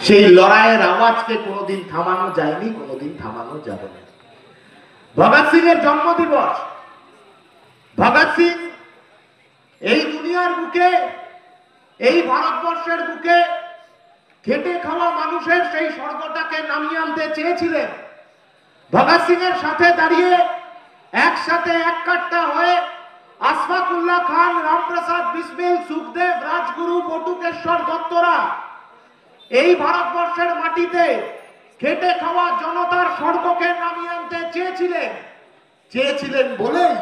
সেই লড়াইয়ের আওয়াজকে কোনোদিন থামানো যায়নি, কোনোদিন থামানো যাবে না। ভগৎ সিং এর জন্মদিবস। ভগৎ সিং এই দুনিয়ার বুকে, এই ভারতবর্ষের বুকে খেটে খাওয়া মানুষের সেই স্বর্গটাকে নামিয়ে আনতে চেয়েছিলেন। ভগৎ সিং এর সাথে দাঁড়িয়ে একসাথে এক কাট্টা হয়ে আশফাকুল্লাহ খান, রামপ্রসাদ বিসমিল, সুখদেব, রাজগুরু, বটুকেশ্বর দত্তরা এই ভারতবর্ষের মাটিতে খেটে খাওয়া জনতার স্বর্গকে নামিয়ে আনতে চেয়েছিলেন বলেই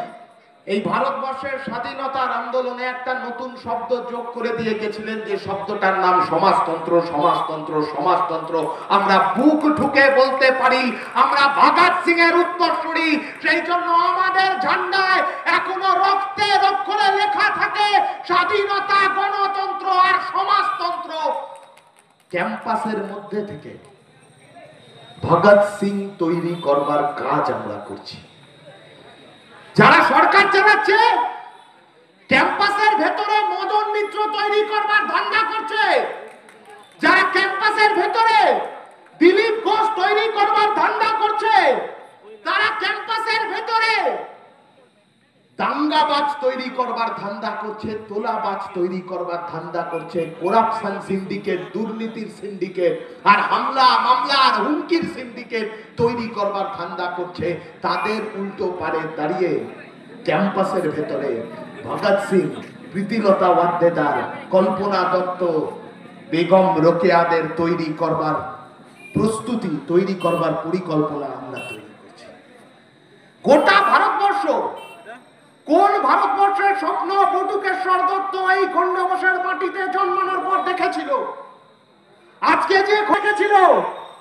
এই ভারতবর্ষের স্বাধীনতার আন্দোলনে একটা নতুন শব্দ যোগ করে দিয়ে গেছিলেন, যে শব্দটার নাম সমাজতন্ত্র। সমাজতন্ত্র, সমাজতন্ত্র। আমরা বুক ঠুকে বলতে পারি আমরা ভগৎ সিং এর উত্তরসূরি। সেই জন্য আমাদের ঝান্ডায় এখনো রক্তে অক্ষরে লেখা থাকে স্বাধীনতা, গণতন্ত্র আর সমাজতন্ত্র। ক্যাম্পাসের মধ্যে থেকে ভগৎ সিং তৈরি করবার কাজ আমরা করছি। যারা সরকার চালাচ্ছে ক্যাম্পাসের ভেতরে মদন মিত্র তৈরি করবার ধান্দা করছে, যারা ক্যাম্পাসের ভেতরে দিলীপ ঘোষ তৈরি করবার ধান্দা করছে, তারা ক্যাম্পাসের ভেতরে দাঙ্গাবাজ তৈরি করবার ধান্দা করছে, তোলাবাজ তৈরি করবার ধান্দা করছে, করাপশন সিন্ডিকেট, দুর্নীতির সিন্ডিকেট আর হামলা মামলা আর হুমকির সিন্ডিকেট তৈরি করবার ধান্দা করছে। তাদের উল্টো পারে দাঁড়িয়ে ক্যাম্পাসের ভেতরে ভগৎ সিং, প্রীতিলতা ওয়াদ্দেদার, কল্পনা দত্ত, বেগম রোকেয়াদের তৈরি করবার প্রস্তুতি, তৈরি করবার পরিকল্পনা আমরা তৈরি করছি। গোটা ভারতবর্ষ, কোন ভারতবর্ষের স্বপ্ন বটুকেশ্বর দত্ত এই খণ্ডঘোষের মাটিতে জন্মানোর পর দেখেছিল? আজকে যে ঘটেছিল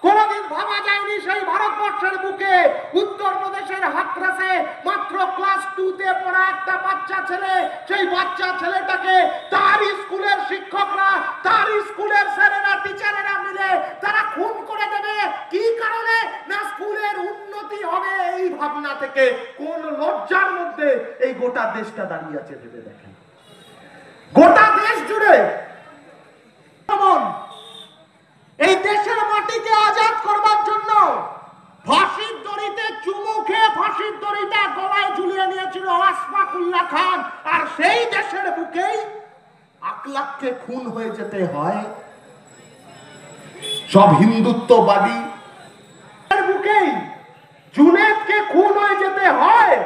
কোনদিন ভাবা যায়নি। সেই ভারতবর্ষের বুকে উত্তরপ্রদেশের হাথরাসে মাত্র ক্লাস 2 তে পড়া একটা বাচ্চা ছেলে, সেই বাচ্চা ছেলেটাকে তার স্কুলের শিক্ষকরা, তার স্কুলের স্যারেরা, টিচারেরা মিলে তারা খুন করে দেবে। কি কারণে? না স্কুলের উন্নতি হবে এই ভাবনা থেকে। কোন লজ্জার মধ্যে এই গোটা দেশটা দাঁড়িয়ে আছে ভেবে দেখেন। গোটা দেশ জুড়ে এই দেশের মাটিকে আজাদ করবার জন্য ফাঁসির দড়িতে চুমু খেয়ে ফাঁসির দড়িটা গলায় ঝুলিয়ে নিয়েছিল আশফাকুল্লাহ খান। আর সেই দেশের বুকেই আকলাককে খুন হয়ে যেতে হয় সব হিন্দুত্ববাদী, বুকেই জুনেদকে খুন হয়ে যেতে হয়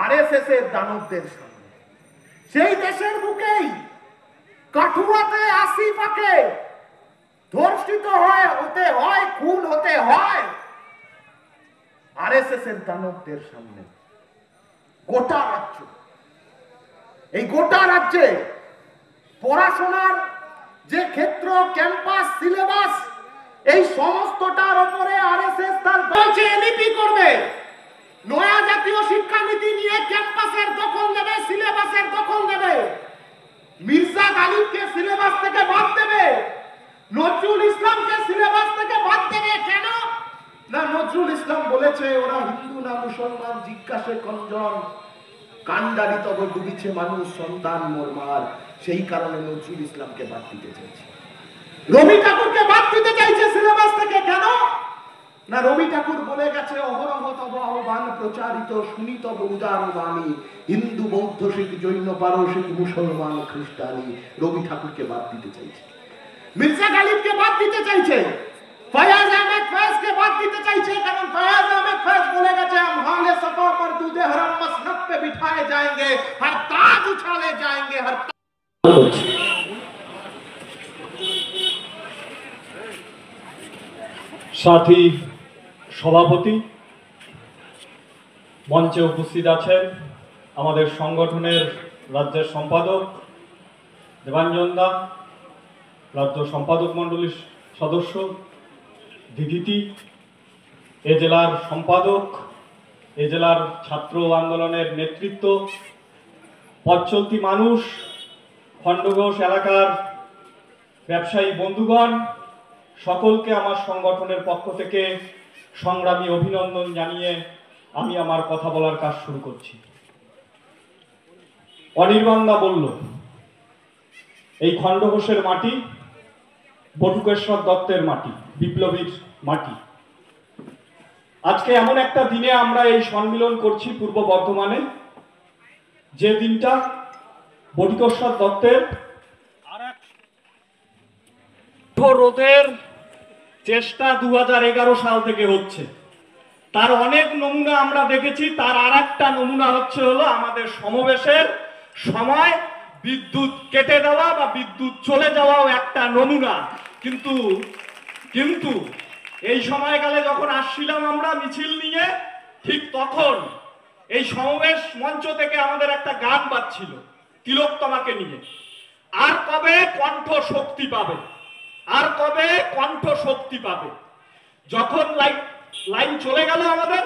আরএসএস এর দানবদের সামনে। সেই দেশের বুকেই কাঠুয়াতে আসিফাকে ধর্ষিত হতে হয়, খুন হতে হয় আরএসএস এর দানবদের সামনে। গোটা রাজ্য, এই গোটা রাজ্যে পড়াশোনার যে ক্ষেত্র, ক্যাম্পাস, সিলেবাস, এই সমস্তটার উপরে আরএসএস তার বলছে এনইপি করবে। নয়া জাতীয় শিক্ষানীতি নিয়ে ক্যাম্পাসের দখল নেবে, সিলেবাসের দখল নেবে। মির্জা গালিবকে সিলেবাস থেকে বাদ দেবে, নজরুল ইসলামকে সিলেবাস থেকে বাদ দেবে। কেন? না নজরুল ইসলাম বলেছে ওরা হিন্দু না মুসলমান জিজ্ঞাসে কঞ্জন, কান্ডারি তবে ডুবিছে মানুষ সন্তান মোরমার। সেই কারণে নজরুল ইসলামকে বাদ দিতে চাইছে। রবি ঠাকুরকে বাদ দিতে চাইছে সিলেবাস থেকে। কেন? না রবি ঠাকুর বলে গেছে অহরহ তব আহ্বান প্রচারিত শুনি তব উদার বাণী, হিন্দু বৌদ্ধ শিখ জৈন পারসিক মুসলমান খ্রিস্টানি। রবি ঠাকুরকে বাদ দিতে চাইছে, মির্জা গালিবকে বাদ দিতে চাইছে, ফয়াজ আহমেদ ফয়েজকে বাদ দিতে চাইছে। কারণ ফয়াজ আহমেদ ফয়েজ বলে গেছে हम हाले सफा पर दूधे हरम मसनद पे बिठाए जाएंगे, हर ताज उछाले जाएंगे, हर সাথী সভাপতি, মঞ্চে উপস্থিত আছেন আমাদের সংগঠনের রাজ্যের সম্পাদক দেবাঞ্জন দা, রাজ্য সম্পাদক মণ্ডলীর সদস্য দিদিটি, এ জেলার সম্পাদক, এ জেলার ছাত্র আন্দোলনের নেতৃত্ব, পথ চলতি মানুষ, খণ্ডঘোষ এলাকার ব্যবসায়ী বন্ধুগণ, সকলকে আমার সংগঠনের পক্ষ থেকে সংগ্রামী অভিনন্দন জানিয়ে আমি আমার কথা বলার কাজ শুরু করছি। অনির্বাণদা বলল, এই খণ্ডঘোষের মাটি বটুকেশ্বর দত্তের মাটি, বিপ্লবীর মাটি। আজকে এমন একটা দিনে আমরা এই সম্মিলন করছি পূর্ব বর্ধমানে, যে দিনটা বটুকেশ্বর দত্তের রোধের চেষ্টা 2011 সাল থেকে হচ্ছে। তার অনেক নমুনা আমরা দেখেছি। তার আর একটা নমুনা হলো আমাদের সমাবেশের সময় বিদ্যুৎ কেটে দেওয়া বা বিদ্যুৎ চলে যাওয়াও একটা নমুনা। কিন্তু এই সময়কালে যখন আসছিলাম আমরা মিছিল নিয়ে, ঠিক তখন এই সমাবেশ মঞ্চ থেকে আমাদের একটা গান বাজছিল তিলোত্তমাকে নিয়ে, আর কবে কণ্ঠ শক্তি পাবে, আর কবে কণ্ঠ শক্তি পাবে। যখন লাইন চলে গেল, আমাদের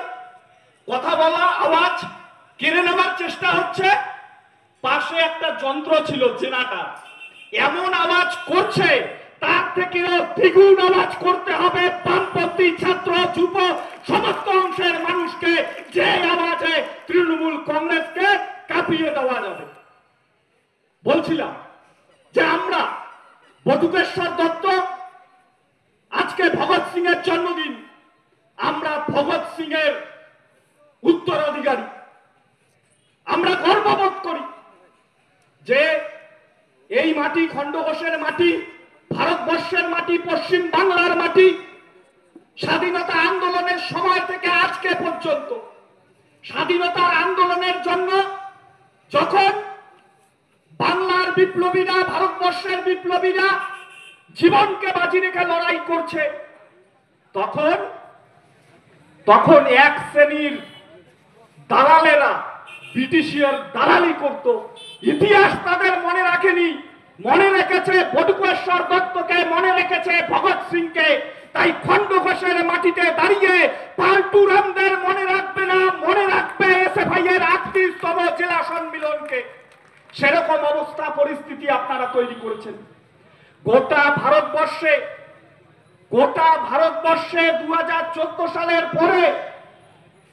কথা বলা আওয়াজ কেড়ে নেওয়ার চেষ্টা হচ্ছে। পাশে একটা যন্ত্র ছিল জেনারেটর, এমন আওয়াজ করছে তার থেকে দ্বিগুণ আওয়াজ করতে হবে বামপন্থী ছাত্র যুব সমস্ত অংশের মানুষকে, যে আওয়াজে তৃণমূল কংগ্রেসকে কাঁপিয়ে দেওয়া যাবে। বলছিলাম যে আমরা বটুকেশ্বর দত্ত, আজকে ভগৎ সিং এর জন্মদিন, আমরা ভগৎ সিং এর উত্তরাধিকারী। আমরা গর্ববোধ করি যে এই মাটি খণ্ডঘোষের মাটি, ভারতবর্ষের মাটি, পশ্চিম বাংলার মাটি। স্বাধীনতা আন্দোলনের সময় থেকে আজকে পর্যন্ত স্বাধীনতার আন্দোলনের জন্য যখন বাংলার বিপ্লবীরা, ভারতবর্ষের বিপ্লবীরা জীবনকে বাজি রেখে লড়াই করছে, তখন এক শ্রেণীর দালালেরা ব্রিটিশের দালালি করত। ইতিহাস তাদের মনে রাখেনি, মনে রেখেছে বটুকেশ্বর দত্তকে, মনে রেখেছে ভগৎ সিংকে। তাই খণ্ডঘোষের মাটিতে দাঁড়িয়ে পাল্টু রামদের মনে রাখবে না, মনে রাখবে এসএফআই এর 38তম জেলা সম্মিলনকে। সেরকম অবস্থা পরিস্থিতি আপনারা তৈরি করেছেন। গোটা ভারতবর্ষে 2014 সালের পরে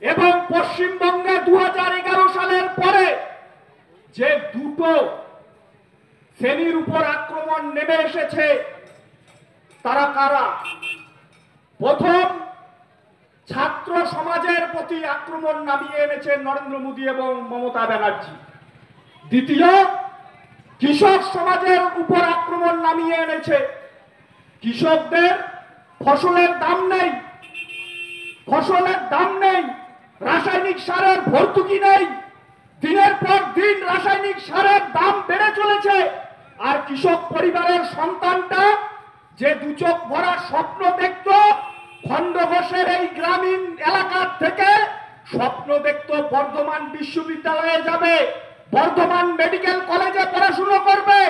এবং পশ্চিমবঙ্গে 2011 সালের পরে যে দুটো শ্রেণীর উপর আক্রমণ নেমে এসেছে, তারা কারা? প্রথম, ছাত্র সমাজের প্রতি আক্রমণ নামিয়ে এনেছে নরেন্দ্র মোদী এবং মমতা ব্যানার্জি। দ্বিতীয়, কৃষক সমাজের উপর আক্রমণ নামিয়ে এনেছে। কৃষকদের ফসলের দাম নেই, রাসায়নিক সারের ভর্তুকি নেই, দিনের পর দিন রাসায়নিক সারের দাম বেড়ে চলেছে। আর কৃষক পরিবারের সন্তানটা যে দুচোখ ভরা স্বপ্ন দেখত খণ্ডঘোষের এই গ্রামীণ এলাকার থেকে, স্বপ্ন দেখত বর্ধমান বিশ্ববিদ্যালয়ে যাবে, বর্ধমান মেডিকেল কলেজে পড়াশোনা করবে,